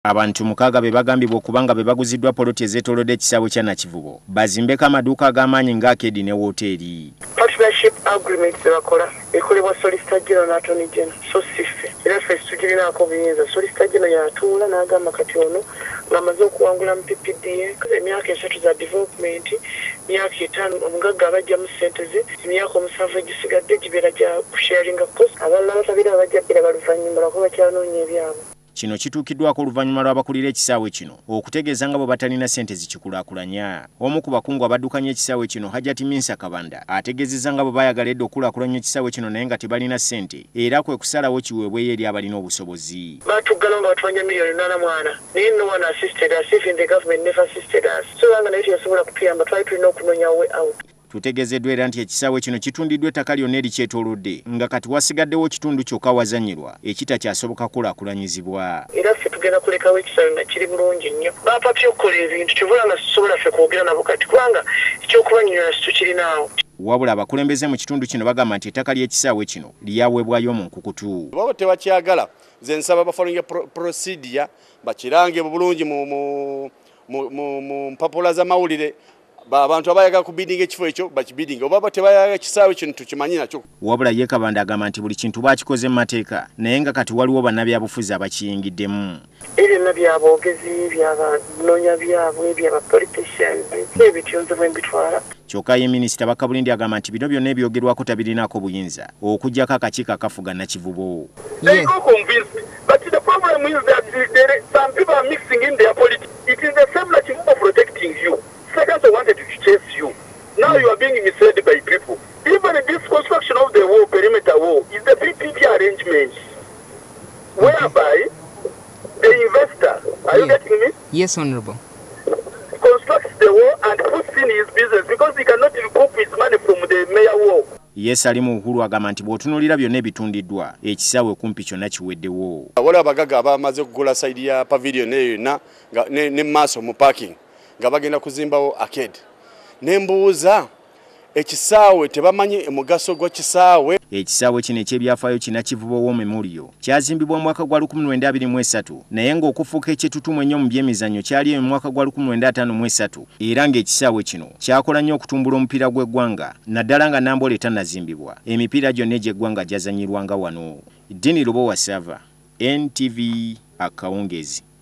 Abantu mukaaga be bagambibwa okubanga be baguziddwa poloti ezeetoolodde ekisaawe kya Nakivubo bazimbeko amaduuka ag'amaanyi ng'Arcade ne wooteeri. Partnership agreement zebakola ekolebwa Solicitor General n'Attorney General so sife era ffe tugirinaako obuyinza. Solicitor General yatuula n'agamba kati ono ng'amaze okuwangula mu PPDA emyaka 3 za development, myaka 5 omugagga abajja mu ssente ze, emyaka 7 egisigadde gibeera gya kusharinga cost. Abalala batabira abajja bbira baluvannyuma lwako bakyanoonya ebyabwe. Kino kituukiddwako oluvannyuma lw'abakulira ekisaawe kino okutegeeza nga bo batalina ssente zikikulaakulanya. Omu ku bakungu abaddukanya ekisaawe kino Hajati Minsa Kabanda ategeezezza nga bo baayagala edda okulaakulanya ekisaawe kino naye nga tebalina ssente era kwe kusalawo kiweebweyo eri abalina obusobozi. Batuggala nga batwanya miliyoni 8 naye no one assisted us, even the government never assisted us. So nga naye teyasobola kutuyamba twali tulina okunoonya way out. Tutegezeddwa era nti ekisaawe kino kitundiddwa ettaka lyonna erikyetoolodde nga kati wasigaddewo kitundu kyokka wazanyirwa ekitakyasoboka kulaakulanyizibwa. Era ffe tugenda kulekawo ekisaawe nga kiri bulungi nnyo. Bapapye okukola ebintu kivula nga tusobola ffe kwogera nabo kati kubanga ekyokubanyonyola situkirinaawo. Wabula abakulembeze mu kitundu kino bagamba nti ettaka ly'ekisaawe kino lyaweebwayo mu nkukutu. Baba tebakyagala nze nsaba bafollowing procedure bakirange bulungi mu mpapula z'amawulire. Abantu abayaga ku bidding ekifo ekyo bakibidding oba tebayaga kisaawe kino tukimanyi nakyo. Wabula ye Kabanda agamba nti buli kintu bakikoze mu mateeka naye nga kati waliwo bannabyabufuzi abakiyingiddemu. Ebyonna byaboogezi byabanoonya byabwe byabapoliticians ebityoze bwe mbitwala. Kyokka ye minisita Bakabulindi agamba nti bino byonna ebyogerwako tabirinaako buyinza okuggyako akakiiko akafuga Nakivubo. Seconds wanted to chase you. Now you are being misled by people. Even this construction of the wall, perimeter wall, is the PPP arrangement. Whereby the investor, are you getting me? Yes, Honorable. Constructs the wall and puts in his business because he cannot recoup his money from the mayor wall. Yes, alimu Uhuru agamba nti bw'otunuulira byonna ebitundiddwa ekisaawe kumpi kyonna kiweddewo. Waliwo abagagga abamaze okugula sayidi ya pavilion eyo yonna ne maaso mu parking nga bagenda kuzimbawo Arcade. Nembuuza ekisaawe tebamanyi omugaso gwa kisaawe. Ekisaawe kino eky'ebyafaayo Nakivubo War Memorial kyazimbibwa mu mwaka gwa 1923 naye ng'okufuuka ekyetutumu ennyo mu byemizannyo kyali mu mwaka gwa 1953 era ng'ekisaawe kino kyakola nnyo okutumbula omupiira gw'eggwanga naddala nga Namboole tannazimbibwa. Emipiira gyonna egy'eggwanga gyazanyirwanga wano. Dini Lubowa Sava, NTV Akawungezi.